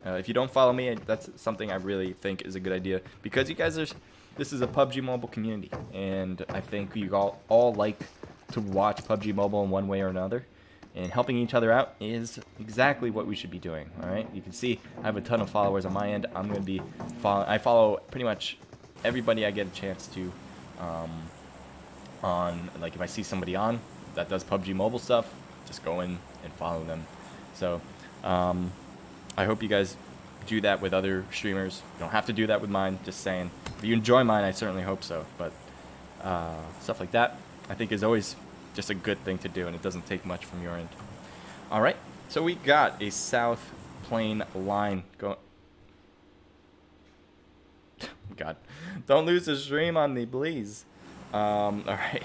If you don't follow me, that's something I really think is a good idea, because you guys are. This is a PUBG Mobile community, and I think you all like to watch PUBG Mobile in one way or another. And helping each other out is exactly what we should be doing. All right, you can see I have a ton of followers on my end. I'm going to be I follow pretty much everybody I get a chance to. On like if I see somebody on that does PUBG Mobile stuff, just go in and follow them. So I hope you guys do that with other streamers. You don't have to do that with mine. Just saying. If you enjoy mine, I certainly hope so. But stuff like that, I think, is always just a good thing to do, and it doesn't take much from your end. All right, so we got a South Plain line going. God, don't lose the stream on me, please. All right.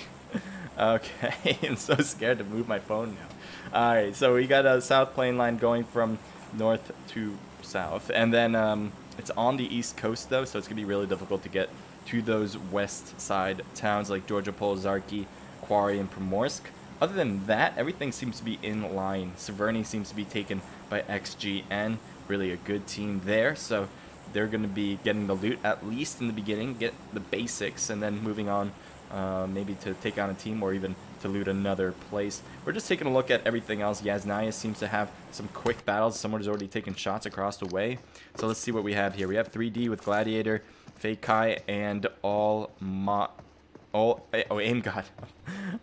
Okay, I'm so scared to move my phone now. All right, so we got a South Plain line going from north to south, and then it's on the east coast though, so it's gonna be really difficult to get to those west side towns like Georgia Pole, Zarki, Quarry, and Primorsk. Other than that, everything seems to be in line. Severny seems to be taken by XGN, really a good team there, so they're going to be getting the loot, at least in the beginning, get the basics, and then moving on maybe to take on a team or even to loot another place. We're just taking a look at everything else. Yasnaya seems to have some quick battles. Someone has already taken shots across the way. So let's see what we have here. We have 3D with Gladiator, Fakai, and Aim God.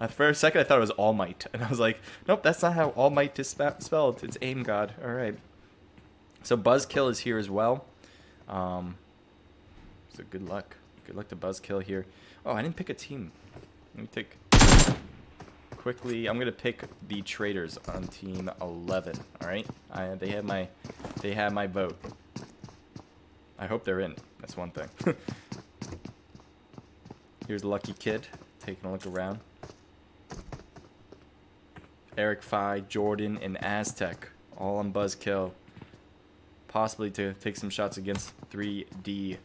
For a second I thought it was All Might, and I was like, nope, that's not how All Might is spelled. It's Aim God. All right. So Buzzkill is here as well. So good luck. Good luck to Buzzkill here. Oh, I didn't pick a team. Let me take quickly. I'm gonna pick the Traders on team 11. All right. They have my vote. I hope they're in. That's one thing. Here's Lucky Kid taking a look around. Eric Fi, Jordan, and Aztec all on Buzzkill. Possibly to take some shots against 3D.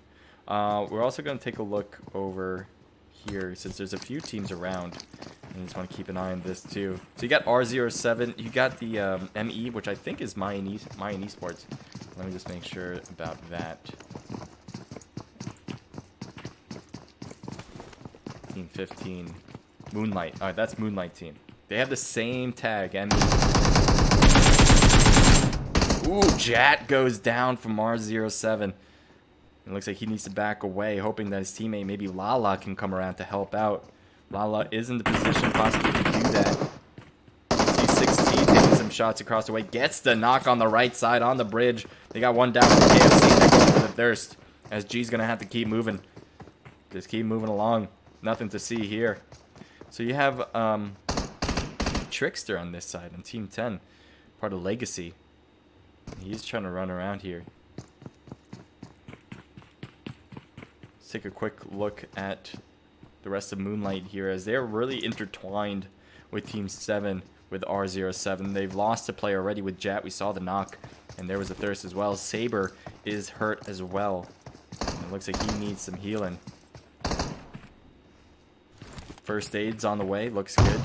We're also going to take a look over here since there's a few teams around. I just want to keep an eye on this too. So you got R07. You got the ME, which I think is Mayan Esports. Let me just make sure about that. Team 15. Moonlight. Alright, that's Moonlight team. They have the same tag. ME. Ooh, Jat goes down from R07. It looks like he needs to back away, hoping that his teammate, maybe Lala, can come around to help out. Lala is in the position possibly to do that. G16 taking some shots across the way. Gets the knock on the right side on the bridge. They got one down for KFC. They're going for the thirst. As G's going to have to keep moving. Just keep moving along. Nothing to see here. So you have Trickster on this side on Team 10. Part of Legacy. He's trying to run around here. Let's take a quick look at the rest of Moonlight here, as they're really intertwined with Team 7 with R07. They've lost a player already with Jat. We saw the knock, and there was a thirst as well. Saber is hurt as well. And it looks like he needs some healing. First aid's on the way. Looks good.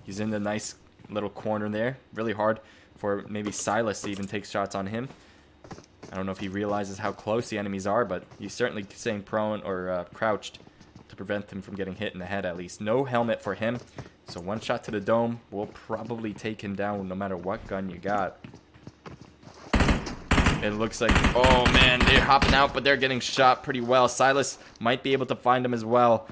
He's in the nice little corner there. Really hard for maybe Silas to even take shots on him. I don't know if he realizes how close the enemies are, but he's certainly staying prone or crouched to prevent him from getting hit in the head at least. No helmet for him, so one shot to the dome will probably take him down no matter what gun you got. It looks like, oh man, they're hopping out, but they're getting shot pretty well. Silas might be able to find him as well.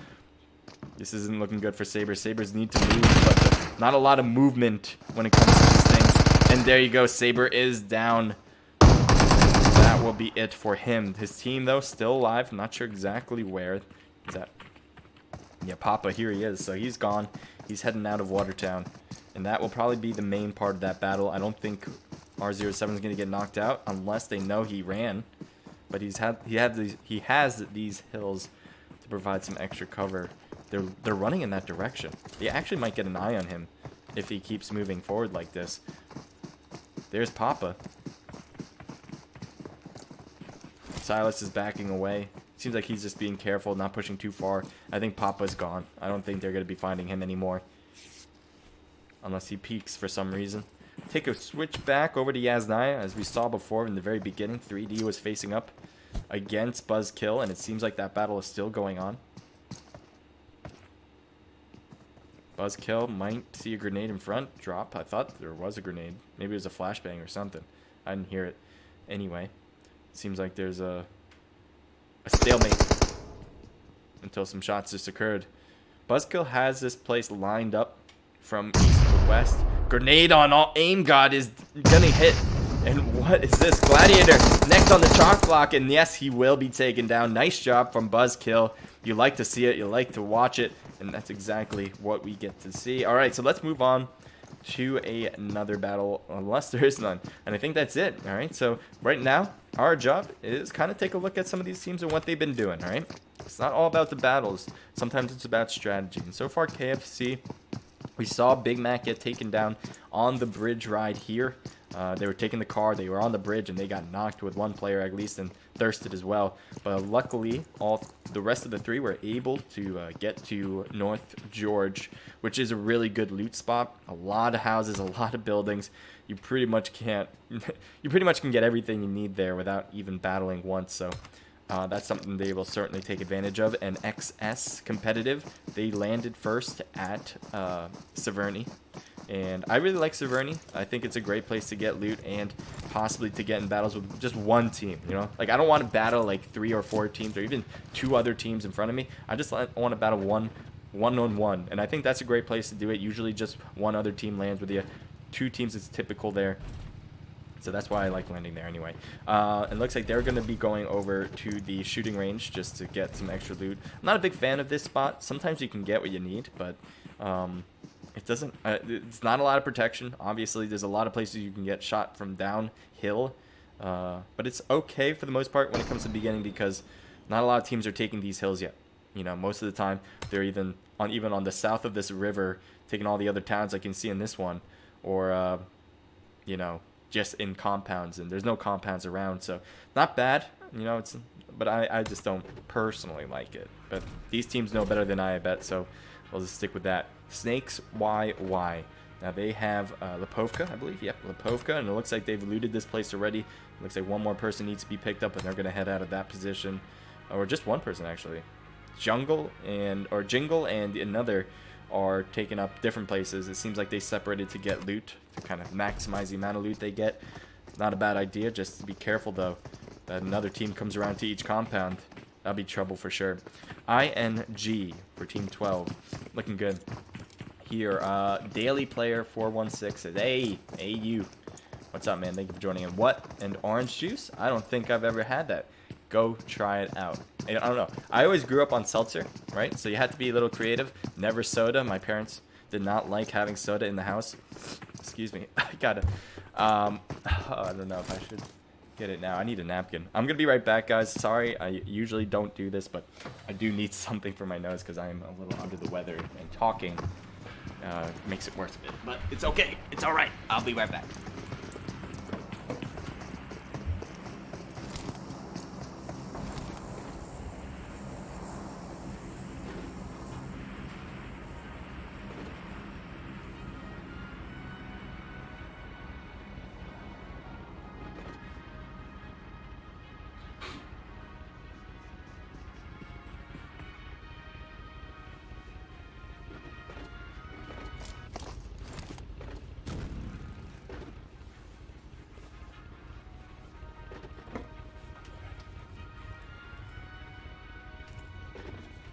This isn't looking good for Saber. Sabers need to move, but not a lot of movement when it comes to this thing. And there you go, Saber is down. That will be it for him. His team, though, still alive. I'm not sure exactly where. Is that? Yeah, Papa, here he is. So he's gone. He's heading out of Watertown. And that will probably be the main part of that battle. I don't think R07 is going to get knocked out unless they know he ran. But he has these hills to provide some extra cover. They're running in that direction. They actually might get an eye on him if he keeps moving forward like this. There's Papa. Silas is backing away. Seems like he's just being careful, not pushing too far. I think Papa's gone. I don't think they're going to be finding him anymore. Unless he peeks for some reason. take a switch back over to Yaznaya. As we saw before in the very beginning, 3D was facing up against Buzzkill, and it seems like that battle is still going on. Buzzkill might see a grenade in front. Drop. I thought there was a grenade. Maybe it was a flashbang or something. I didn't hear it. Anyway, seems like there's a stalemate until some shots just occurred. Buzzkill has this place lined up from east to west. Grenade on all. Aim God is gonna hit. And what is this? Gladiator next on the chalk block. And yes, he will be taken down. Nice job from Buzzkill. You like to see it. You like to watch it. And that's exactly what we get to see. All right, so let's move on to another battle, unless there is none. And I think that's it. All right, so right now, our job is kind of take a look at some of these teams and what they've been doing. All right, it's not all about the battles. Sometimes it's about strategy. And so far, KFC, we saw Big Mac get taken down on the bridge ride here. They were taking the car, they were on the bridge, and they got knocked with one player at least, and Thirsted as well. But luckily, all the rest of the three were able to get to North George, which is a really good loot spot. A lot of houses, a lot of buildings. You pretty much can get everything you need there without even battling once. So that's something they will certainly take advantage of. And XS Competitive, they landed first at Severny. And I really like Severny. I think it's a great place to get loot and possibly to get in battles with just one team, you know? Like, I don't want to battle, like, 3 or 4 teams or even 2 other teams in front of me. I just want to battle one-on-one. And I think that's a great place to do it. Usually just one other team lands with you. 2 teams is typical there. So that's why I like landing there anyway. It looks like they're going to be going over to the shooting range just to get some extra loot. I'm not a big fan of this spot. Sometimes you can get what you need, but... it doesn't, it's not a lot of protection. Obviously, there's a lot of places you can get shot from downhill. But it's okay for the most part when it comes to the beginning because not a lot of teams are taking these hills yet. You know, most of the time, they're even on the south of this river, taking all the other towns like you can see in this one. Or, you know, just in compounds. And there's no compounds around, so not bad. You know, but I just don't personally like it. But these teams know better than I bet, so we'll just stick with that. Snakes YY. Now they have Lipovka, I believe. Yep, Lipovka, and it looks like they've looted this place already. It looks like one more person needs to be picked up, and they're going to head out of that position. Or just one person, actually. Jingle and another are taking up different places. It seems like they separated to get loot, to kind of maximize the amount of loot they get. Not a bad idea, just be careful, though, that another team comes around to each compound. That'll be trouble for sure. ING for Team 12. Looking good. Here, Daily Player 416 says, hey, you. What's up, man? Thank you for joining in. What? And orange juice? I don't think I've ever had that. Go try it out. I don't know. I always grew up on seltzer, right? So you had to be a little creative. Never soda. My parents did not like having soda in the house. Excuse me. I gotta, I don't know if I should get it now. I need a napkin. I'm gonna be right back, guys. Sorry, I usually don't do this, but I do need something for my nose because I'm a little under the weather, and talking makes it worse a bit. But it's okay. It's all right. I'll be right back.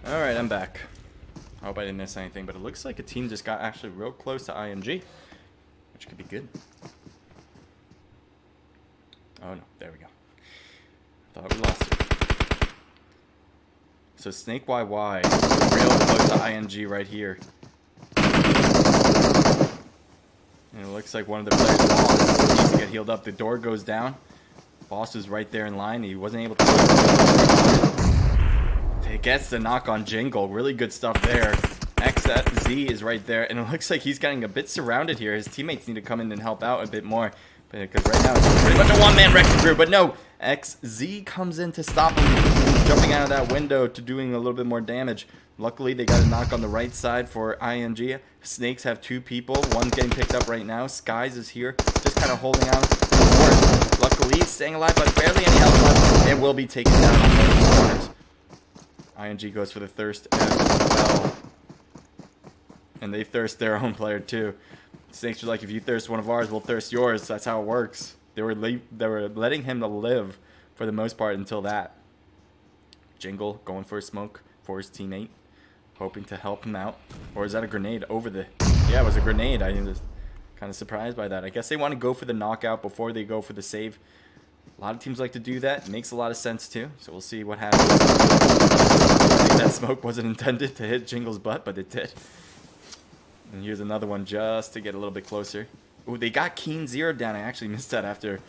Alright, I'm back. I hope I didn't miss anything, but it looks like a team just got actually real close to IMG, which could be good. Oh no, there we go. Thought we lost it. So Snake YY, real close to ING right here. And it looks like one of the players needs to get healed up. The door goes down. Boss is right there in line. He wasn't able to... It gets the knock on Jingle. Really good stuff there. XZ is right there. And it looks like he's getting a bit surrounded here. His teammates need to come in and help out a bit more. Because right now it's pretty much a one-man wrecking crew. But no, XZ comes in to stop him, jumping out of that window to doing a little bit more damage. Luckily, they got a knock on the right side for ING. Snakes have 2 people. One's getting picked up right now. Skies is here, just kind of holding out. Luckily, staying alive, but barely any health left. It will be taken down on the corners. ING goes for the thirst as well. And they thirst their own player too. Snakes are like, if you thirst one of ours, we'll thirst yours. That's how it works. They were letting him live for the most part until that. Jingle going for a smoke for his teammate, hoping to help him out. Or is that a grenade over the... Yeah, it was a grenade. I was kind of surprised by that. I guess they want to go for the knockout before they go for the save. A lot of teams like to do that. It makes a lot of sense too. So we'll see what happens. I think that smoke wasn't intended to hit Jingle's butt, but it did. And here's another one just to get a little bit closer. Ooh, they got Keen 0 down. I actually missed that after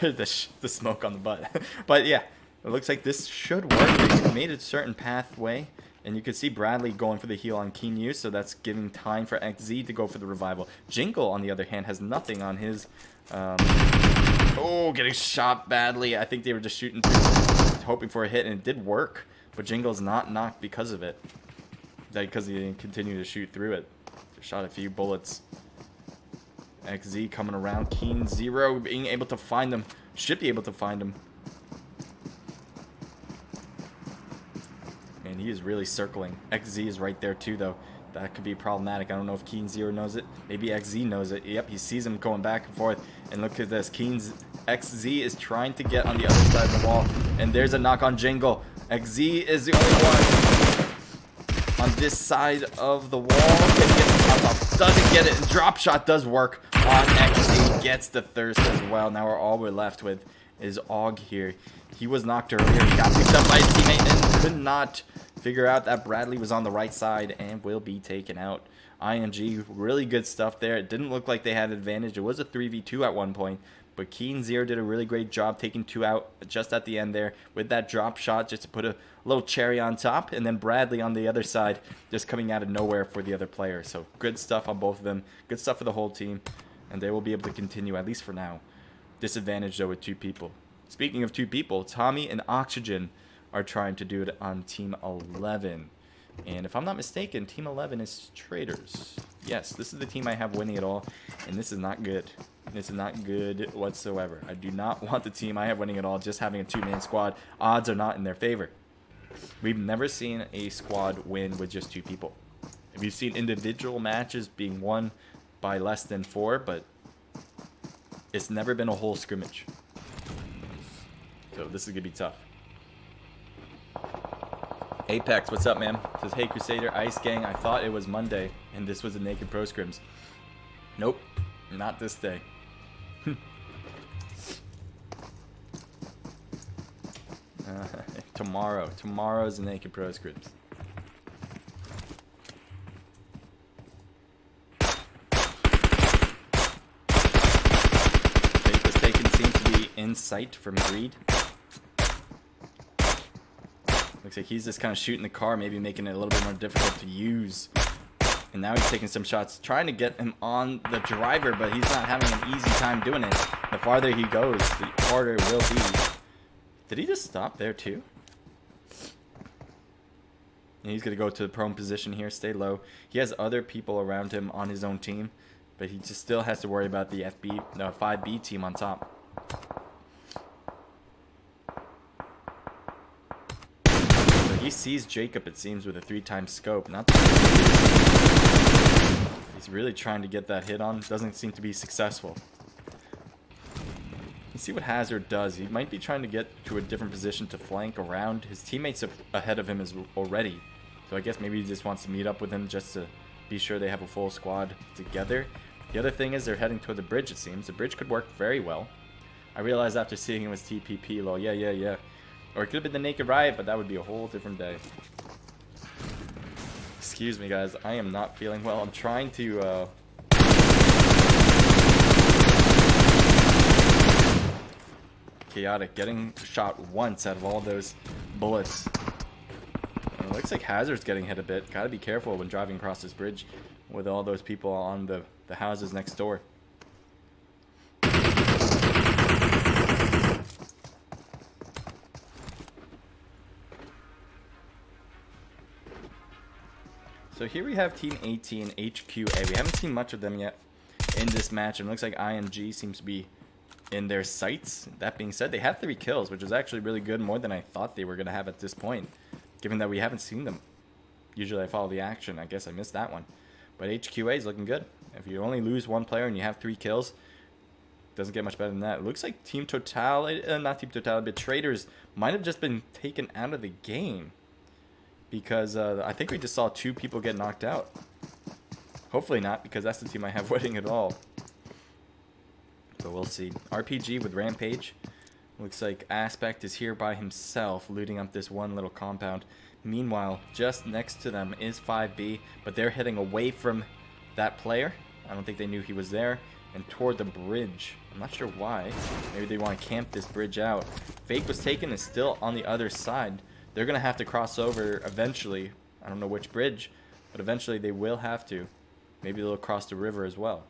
the smoke on the butt. But yeah, it looks like this should work. They made a certain pathway. And you can see Bradley going for the heal on Keen U, so that's giving time for XZ to go for the revival. Jingle, on the other hand, has nothing on his... Oh, getting shot badly. I think they were just shooting through, hoping for a hit, and it did work. But Jingle's not knocked because of it. Because he didn't continue to shoot through it. Shot a few bullets. XZ coming around. Keen 0 being able to find him. Should be able to find him. Man, he is really circling. XZ is right there too, though. That could be problematic. I don't know if Keen 0 knows it. Maybe XZ knows it. Yep, he sees him going back and forth. And look at this. XZ is trying to get on the other side of the wall. And there's a knock on Jingle. XZ is the only one on this side of the wall. Can he get the shots off? Doesn't get it. And drop shot does work on XZ. Gets the thirst as well. Now all we're left with is Og here. He was knocked earlier. He got picked up by his teammate and could not figure out that Bradley was on the right side and will be taken out. ING, really good stuff there. It didn't look like they had advantage. It was a 3v2 at one point, but Keen 0 did a really great job taking 2 out just at the end there with that drop shot just to put a little cherry on top, and then Bradley on the other side just coming out of nowhere for the other player. So good stuff on both of them. Good stuff for the whole team, and they will be able to continue, at least for now. Disadvantage, though, with 2 people. Speaking of 2 people, Tommy and Oxygen are trying to do it on Team 11. And if I'm not mistaken, Team 11 is Traders. Yes, this is the team I have winning it all, and this is not good. This is not good whatsoever. I do not want the team I have winning it all just having a 2-man squad. Odds are not in their favor. We've never seen a squad win with just 2 people. We've seen individual matches being won by less than 4, but it's never been a whole scrimmage. So this is going to be tough. Apex, what's up, man? Says, hey, Crusader, Ice Gang, I thought it was Monday, and this was the Naked Pro Scrims. Nope, not this day. Tomorrow's the Naked Pro Scrims. Fake was taken seems to be in sight from Greed. Looks like he's just kind of shooting the car, maybe making it a little bit more difficult to use. And now he's taking some shots, trying to get him on the driver, but he's not having an easy time doing it. The farther he goes, the harder it will be. Did he just stop there too? And he's going to go to the prone position here, stay low. He has other people around him on his own team, but he just still has to worry about the 5B team on top. He sees Jacob, it seems, with a 3-time scope. He's really trying to get that hit on. Doesn't seem to be successful. Let's see what Hazard does. He might be trying to get to a different position to flank around. His teammates ahead of him already. So I guess maybe he just wants to meet up with him just to be sure they have a full squad together. The other thing is they're heading toward the bridge, it seems. The bridge could work very well. I realized after seeing him was TPP, lol. Yeah. Or it could have been the Naked Riot, but that would be a whole different day. Excuse me, guys. I am not feeling well. I'm trying to, Chaotic. Getting shot once out of all those bullets. And it looks like Hazard's getting hit a bit. Gotta be careful when driving across this bridge with all those people on the houses next door. So here we have Team 18, HQA. We haven't seen much of them yet in this match. And it looks like IMG seems to be in their sights. That being said, they have 3 kills, which is actually really good, more than I thought they were going to have at this point, given that we haven't seen them. Usually I follow the action. I guess I missed that one. But HQA is looking good. If you only lose 1 player and you have 3 kills, doesn't get much better than that. It looks like Team Total, not Team Total, but Traders might have just been taken out of the game. Because I think we just saw 2 people get knocked out. Hopefully not, because that's the team I have winning it all. But we'll see. RPG with Rampage. Looks like Aspect is here by himself, looting up this one little compound. Meanwhile, just next to them is 5B, but they're heading away from that player. I don't think they knew he was there. And toward the bridge. I'm not sure why. Maybe they want to camp this bridge out. Fake was taken and still on the other side. They're going to have to cross over eventually. I don't know which bridge, but eventually they will have to. Maybe they'll cross the river as well.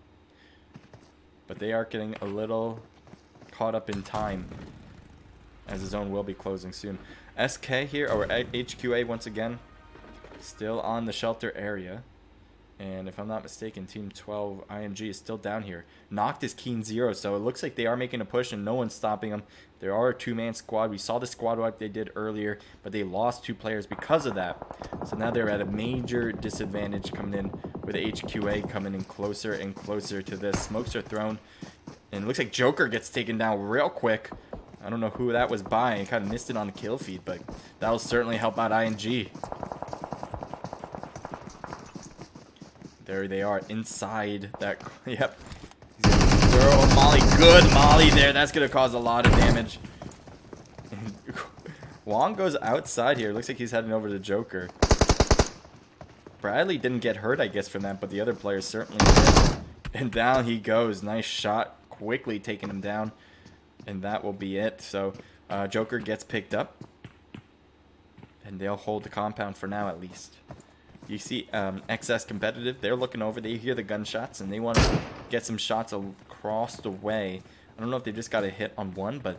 But they are getting a little caught up in time, as the zone will be closing soon. SK here, or HQA once again, still on the shelter area. And if I'm not mistaken, Team 12 IMG is still down here. Knocked is Keen 0, so it looks like they are making a push and no one's stopping them. There are a 2-man squad. We saw the squad wipe they did earlier, but they lost 2 players because of that. So now they're at a major disadvantage coming in, with HQA coming in closer and closer to this. Smokes are thrown, and it looks like Joker gets taken down real quick. I don't know who that was by. I kind of missed it on the kill feed, but that will certainly help out ING. There they are inside that. Yep. Throw a molly. Good molly there. That's going to cause a lot of damage. Wong goes outside here. Looks like he's heading over to Joker. Bradley didn't get hurt, I guess, from that, but the other players certainly did. And down he goes. Nice shot. Quickly taking him down. And that will be it. So Joker gets picked up. And they'll hold the compound for now, at least. You see XS Competitive, they're looking over, they hear the gunshots, and they want to get some shots across the way. I don't know if they just got a hit on one, but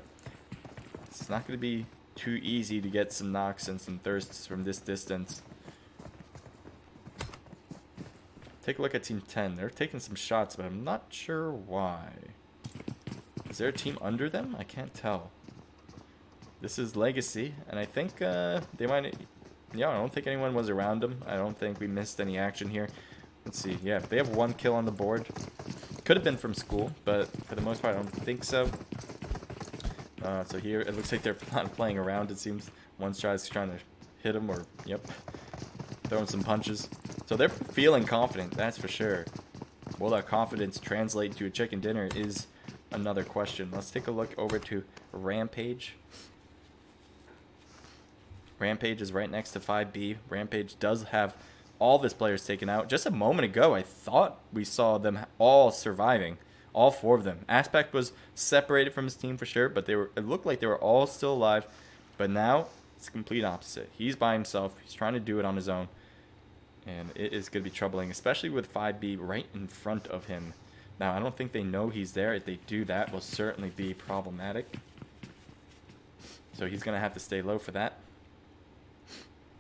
it's not going to be too easy to get some knocks and some thirsts from this distance. Take a look at Team 10. They're taking some shots, but I'm not sure why. Is there a team under them? I can't tell. This is Legacy, and I think they might... Yeah, I don't think anyone was around them. I don't think we missed any action here. Let's see. Yeah, they have 1 kill on the board. Could have been from school, but for the most part, I don't think so. So here, it looks like they're not playing around, it seems. One tries trying to hit him, or, yep, throwing some punches. So they're feeling confident, that's for sure. Will that confidence translate to a chicken dinner is another question. Let's take a look over to Rampage. Rampage is right next to 5B. Rampage does have all of his players taken out. Just a moment ago, I thought we saw them all surviving. All 4 of them. Aspect was separated from his team for sure, but it looked like they were all still alive. But now, it's the complete opposite. He's by himself. He's trying to do it on his own. And it is going to be troubling, especially with 5B right in front of him. Now, I don't think they know he's there. If they do, that will certainly be problematic. So he's going to have to stay low for that.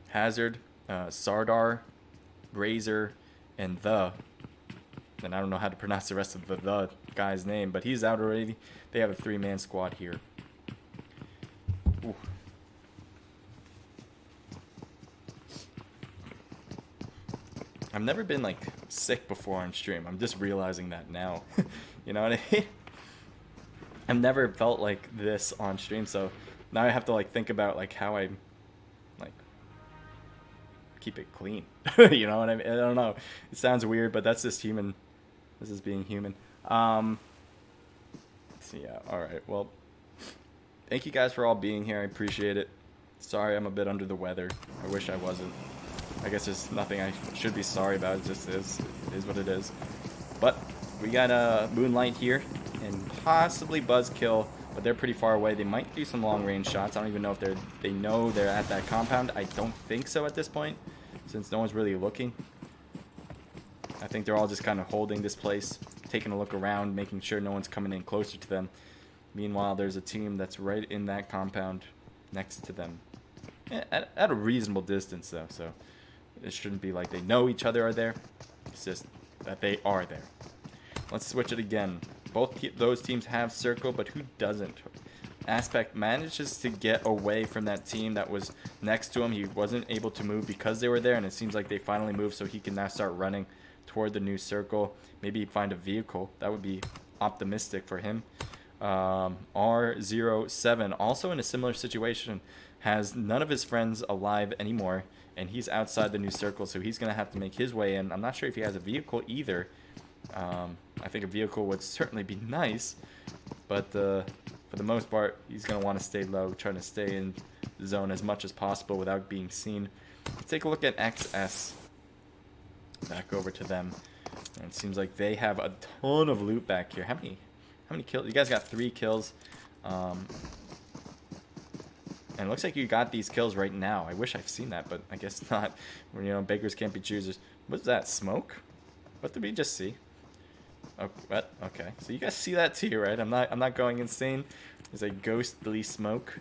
Hazard, Sardar, Razor, and and I don't know how to pronounce the rest of the guy's name, but he's out already. They have a 3-man squad here. Ooh. I've never been like sick before on stream. I'm just realizing that now. You know what I mean? I've never felt like this on stream, so now I have to like think about like how I like keep it clean. You know what I mean? I don't know. It sounds weird, but that's just human. This is being human. So yeah, alright. Well, thank you guys for all being here. I appreciate it. Sorry I'm a bit under the weather. I wish I wasn't. I guess there's nothing I should be sorry about. It just is. It is what it is. But we got Moonlight here and possibly Buzzkill, but they're pretty far away. They might do some long range shots. I don't even know if they know they're at that compound. I don't think so at this point, since no one's really looking. I think they're all just kind of holding this place, taking a look around, making sure no one's coming in closer to them. Meanwhile, there's a team that's right in that compound next to them. At a reasonable distance, though, so It shouldn't be like they know each other are there. It's just that they are there. Let's switch it again. Both those teams have circle, but who doesn't? Aspect manages to get away from that team that was next to him. He wasn't able to move because they were there, and it seems like they finally moved, so he can now start running toward the new circle. Maybe find a vehicle. That would be optimistic for him. R07, also in a similar situation, has none of his friends alive anymore, and he's outside the new circle, so he's going to have to make his way in. I'm not sure if he has a vehicle either. I think a vehicle would certainly be nice, but for the most part, he's going to want to stay low, trying to stay in the zone as much as possible without being seen. Let's take a look at XS. Back over to them. And it seems like they have a ton of loot back here. How many kills? You guys got 3 kills. And it looks like you got these kills right now. I wish I've seen that, but I guess not. You know, beggars can't be choosers. What's that? Smoke? What did we just see? Oh, what? Okay. So you guys see that too, right? I'm not going insane. There's a ghostly smoke.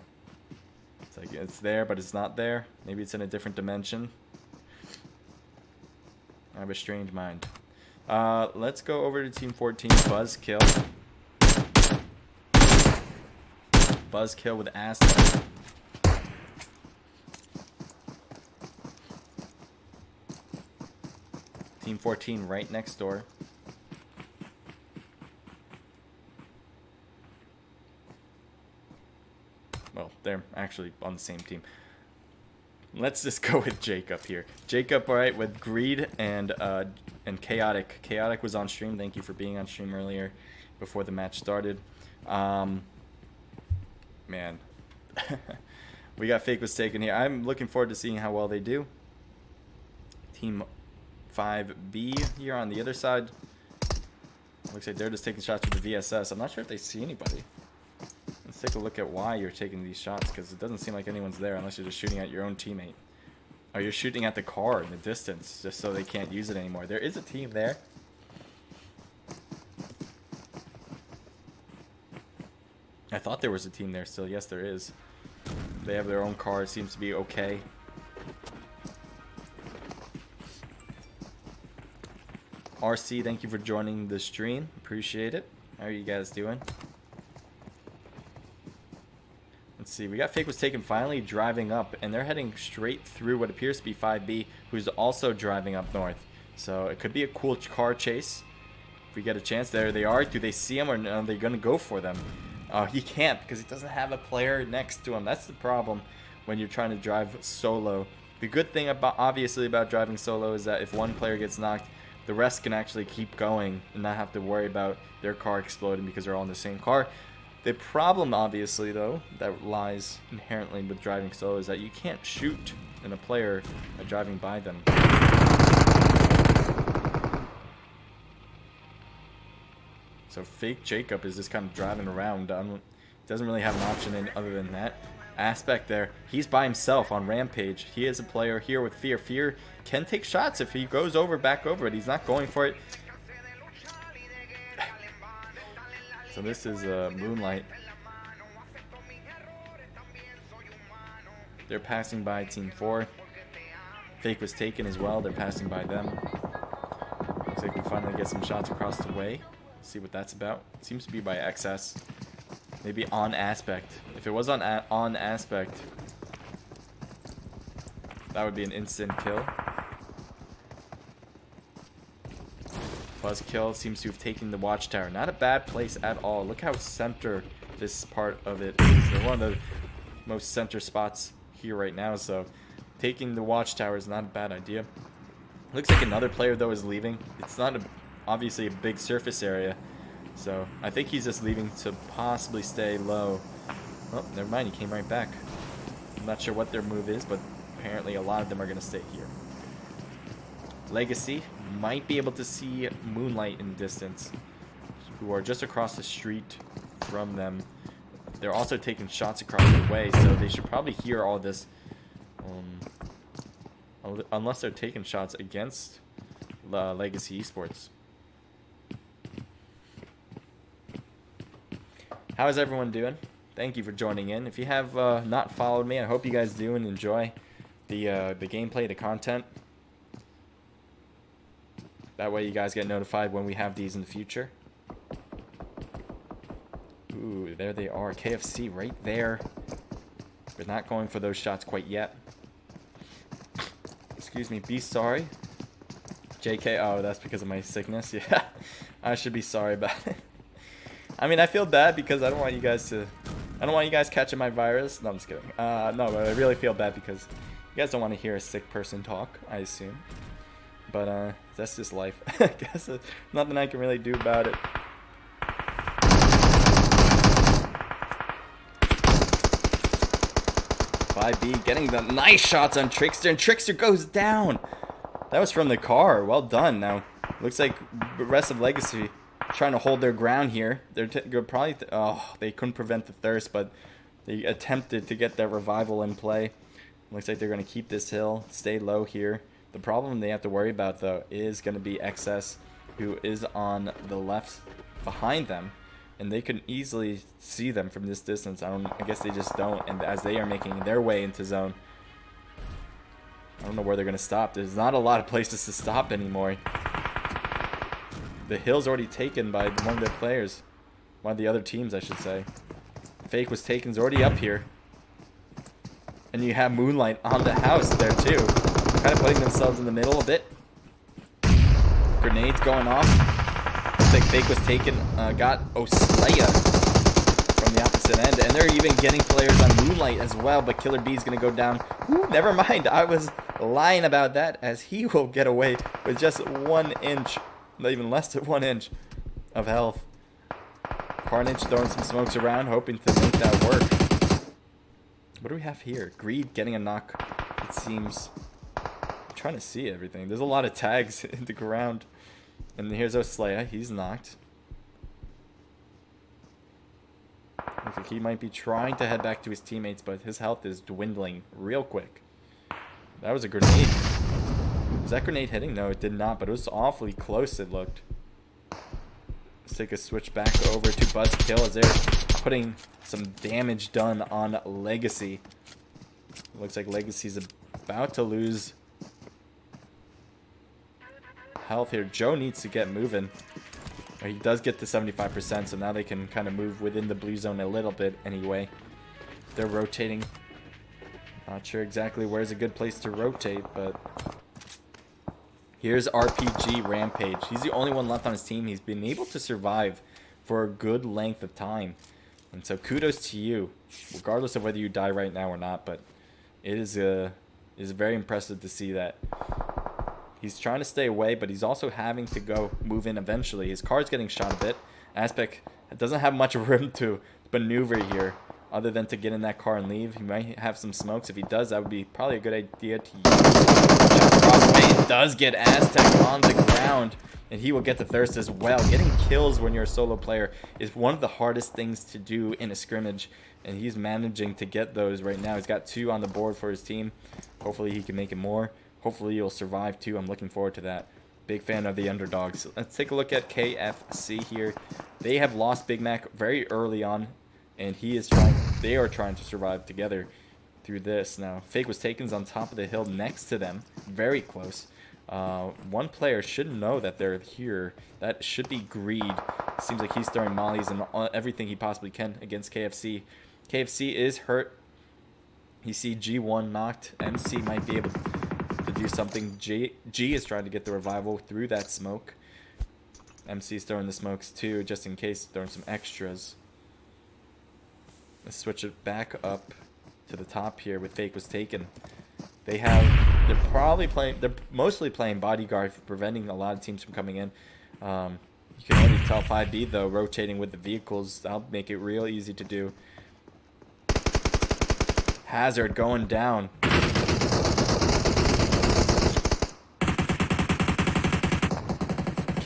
It's like it's there, but it's not there. Maybe it's in a different dimension. I have a strange mind. Let's go over to Team 14. Buzzkill. Buzzkill with Aztec. Team 14 right next door. Well, they're actually on the same team. Let's just go with Jacob here. Jacob, all right, with Greed and Chaotic. Chaotic was on stream. Thank you for being on stream earlier before the match started. Man. We got Fake was taken here. I'm looking forward to seeing how well they do. Team 5B here on the other side. Looks like they're just taking shots with the VSS. I'm not sure if they see anybody. Let's take a look at why you're taking these shots, because it doesn't seem like anyone's there unless you're just shooting at your own teammate. Or you're shooting at the car in the distance just so they can't use it anymore. There is a team there. I thought there was a team there still. Yes, there is. They have their own car. It seems to be okay. RC, thank you for joining the stream. Appreciate it. How are you guys doing? Let's see. We got Fake was taken finally driving up, and they're heading straight through what appears to be 5B, who's also driving up north. So it could be a cool car chase. If we get a chance, there they are. Do they see him, or are they going to go for them? He can't because he doesn't have a player next to him. That's the problem when you're trying to drive solo. The good thing obviously about driving solo is that if one player gets knocked, the rest can actually keep going and not have to worry about their car exploding because they're all in the same car. The problem, obviously, though, that lies inherently with driving solo is that you can't shoot in a player driving by them. So Fake Jacob is just kind of driving around. Doesn't really have an option other than that. Aspect there. He's by himself on Rampage. He is a player here with Fear. Fear can take shots if he goes back over it. He's not going for it. So this is Moonlight. They're passing by Team 4. Fake was taken as well. They're passing by them. Looks like we finally get some shots across the way. See what that's about. It seems to be by XS. Maybe on Aspect. If it was on Aspect, that would be an instant kill. Buzzkill seems to have taken the watchtower. Not a bad place at all. Look how center this part of it is. They're one of the most center spots here right now, so taking the watchtower is not a bad idea. Looks like another player, though, is leaving. It's not obviously a big surface area, so I think he's just leaving to possibly stay low. Oh, never mind, he came right back. I'm not sure what their move is, but apparently a lot of them are going to stay here. Legacy might be able to see Moonlight in the distance, who are just across the street from them. They're also taking shots across the way, so they should probably hear all this, unless they're taking shots against Legacy Esports. How is everyone doing? Thank you for joining in. If you have not followed me, I hope you guys do and enjoy the gameplay, the content. That way you guys get notified when we have these in the future. Ooh, there they are. KFC right there. We're not going for those shots quite yet. Excuse me. Be sorry. JK. Oh, that's because of my sickness. Yeah. I should be sorry about it. I mean, I feel bad because I don't want you guys catching my virus. No, I'm just kidding. No, but I really feel bad because you guys don't want to hear a sick person talk, I assume. But that's just life. I guess there's nothing I can really do about it. B getting the nice shots on Trickster, and Trickster goes down. That was from the car. Well done. Now, looks like the rest of Legacy trying to hold their ground here. They're probably... oh, they couldn't prevent the thirst, but they attempted to get that revival in play. Looks like they're going to keep this hill, stay low here. The problem they have to worry about, though, is going to be XS, who is on the left behind them. And they can easily see them from this distance. I guess they just don't. And as they are making their way into zone, I don't know where they're going to stop. There's not a lot of places to stop anymore. The hill's already taken by one of their players. One of the other teams, I should say. Fake was taken. Is already up here. And you have Moonlight on the house there, too. Kind of putting themselves in the middle a bit. Grenades going off. Looks like Fake was taken, got Oslaya from the opposite end, and they're even getting players on Moonlight as well, but Killer B is going to go down. Ooh, never mind, I was lying about that, as he will get away with just 1 inch, not even less than 1 inch of health. Carnage throwing some smokes around, hoping to make that work. What do we have here? Greed getting a knock, it seems. I'm trying to see everything. There's a lot of tags in the ground. And here's Oslaya. He's knocked. Looks like he might be trying to head back to his teammates, but his health is dwindling real quick. That was a grenade. Was that grenade hitting? No, it did not, but it was awfully close, it looked. Let's take a switch back over to Buzzkill as they're putting some damage done on Legacy. Looks like Legacy's about to lose health here. Joe needs to get moving. He does get to 75%, so now they can kind of move within the blue zone a little bit anyway. They're rotating. Not sure exactly where's a good place to rotate, but here's RPG Rampage. He's the only one left on his team. He's been able to survive for a good length of time. And so kudos to you, regardless of whether you die right now or not, but it is very impressive to see that. He's trying to stay away, but he's also having to go move in eventually. His car's getting shot a bit. Aspect doesn't have much room to maneuver here other than to get in that car and leave. He might have some smokes. If he does, that would be probably a good idea to use. Crossbane does get Aztec on the ground, and he will get the thirst as well. Getting kills when you're a solo player is one of the hardest things to do in a scrimmage, and he's managing to get those right now. He's got 2 on the board for his team. Hopefully he can make it more. Hopefully you'll survive too. I'm looking forward to that. Big fan of the underdogs. Let's take a look at KFC here. They have lost Big Mac very early on, and they are trying to survive together through this. Now, Fake was taken on top of the hill next to them, very close. One player should know that they're here. That should be Greed. Seems like he's throwing mollies and everything he possibly can against KFC. KFC is hurt. You see G1 knocked. MC might be able to do something. G is trying to get the revival through that smoke. MC's throwing the smokes too, just in case, throwing some extras. Let's switch it back up to the top here with Fake was taken. They're mostly playing bodyguard, preventing a lot of teams from coming in. You can already tell 5B though, rotating with the vehicles, that'll make it real easy to do. Hazard going down.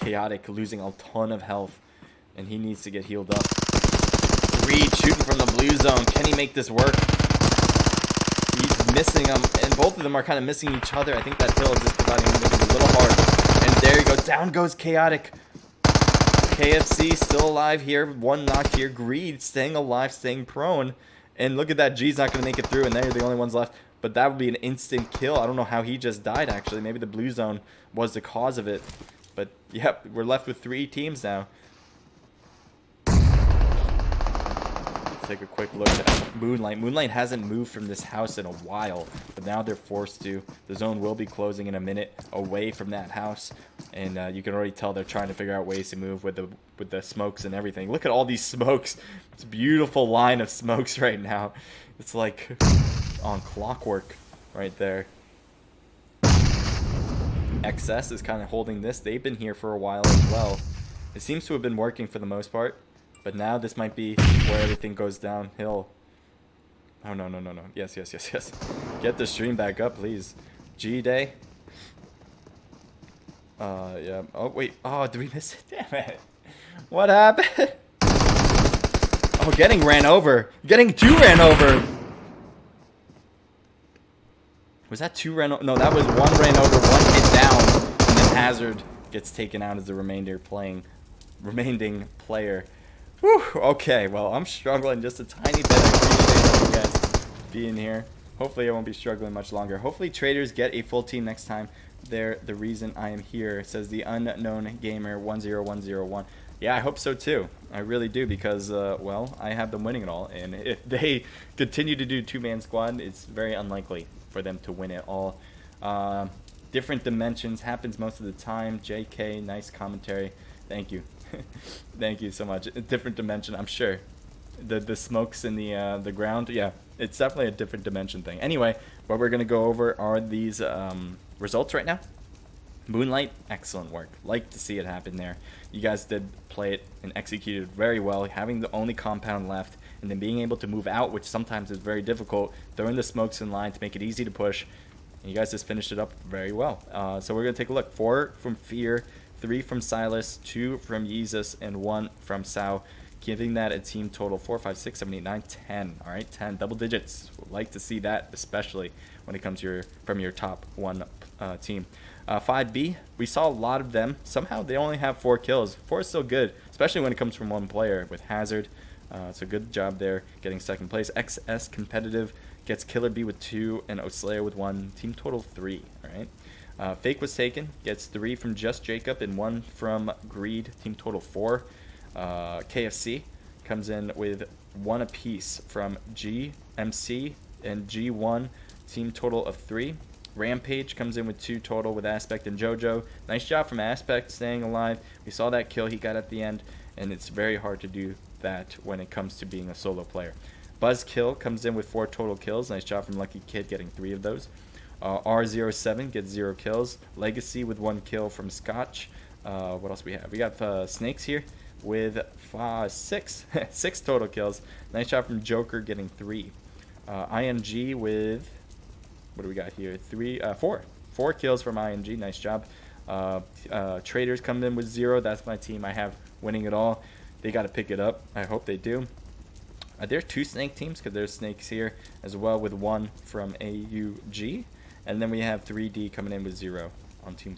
Chaotic losing a ton of health, and he needs to get healed up. Reed shooting from the blue zone. Can he make this work? He's missing them, and both of them are kind of missing each other. I think that hill is just providing him a little hard. And there you go. Down goes Chaotic. KFC still alive here. 1 knock here. Greed staying alive, staying prone. And look at that. G's not going to make it through, and they're the only ones left. But that would be an instant kill. I don't know how he just died, actually. Maybe the blue zone was the cause of it. But yep, we're left with 3 teams now. Take a quick look at Moonlight. Moonlight hasn't moved from this house in a while, but now they're forced to. The zone will be closing in a minute away from that house, and you can already tell they're trying to figure out ways to move with the smokes and everything. Look at all these smokes. It's a beautiful line of smokes right now. It's like on clockwork right there. XS is kind of holding this. They've been here for a while as well. It seems to have been working for the most part. But now this might be where everything goes downhill. Oh, no. Yes. Get the stream back up, please. G-Day. Yeah. Oh, wait. Oh, did we miss it? Damn it. What happened? Oh, getting ran over. Getting 2 ran over. Was that 2 ran over? No, that was 1 ran over, 1 hit down. And then Hazard gets taken out as the remaining player. Whew, okay, well, I'm struggling just a tiny bit. I appreciate you guys being here. Hopefully I won't be struggling much longer. Hopefully traders get a full team next time. They're the reason I am here, says the unknown gamer 10101. Yeah, I hope so too. I really do, because, well, I have them winning it all. And if they continue to do 2-man squad, it's very unlikely for them to win it all. Different dimensions happens most of the time. JK, nice commentary. Thank you. Thank you so much. A different dimension, I'm sure. The smokes in the ground, yeah, it's definitely a different dimension thing. Anyway, what we're gonna go over are these results right now. Moonlight, excellent work. Like to see it happen there. You guys did play it and execute it very well, having the only compound left, and then being able to move out, which sometimes is very difficult, throwing the smokes in line to make it easy to push. And you guys just finished it up very well. So we're gonna take a look. 4 from Fear, 3 from Silas, 2 from Yeezus, and 1 from Sao, giving that a team total 4, 5, 6, 7, 8, 9, 10. All right, 10 double digits. Would like to see that, especially when it comes to from your top 1 team. 5B, we saw a lot of them. Somehow they only have 4 kills. 4 is still good, especially when it comes from 1 player with Hazard. So good job there, getting 2nd place. XS competitive gets Killer B with 2 and Oslayer with 1. Team total 3. All right. Fake was taken, gets 3 from Just Jacob and 1 from Greed, team total 4. KFC comes in with 1 apiece from GMC and G1, team total of 3. Rampage comes in with 2 total with Aspect and JoJo. Nice job from Aspect staying alive. We saw that kill he got at the end, and it's very hard to do that when it comes to being a solo player. Buzzkill comes in with 4 total kills. Nice job from Lucky Kid getting 3 of those. R07 gets 0 kills. Legacy with 1 kill from Scotch. What else we have? We got Snakes here with 6 6 total kills. Nice job from Joker getting 3. IMG with, what do we got here? 4 kills from IMG. Nice job. Traders come in with 0. That's my team. I have winning it all. They got to pick it up. I hope they do. There are 2 snake teams, because there's snakes here as well, with 1 from AUG. And then we have 3D coming in with 0 on team 4.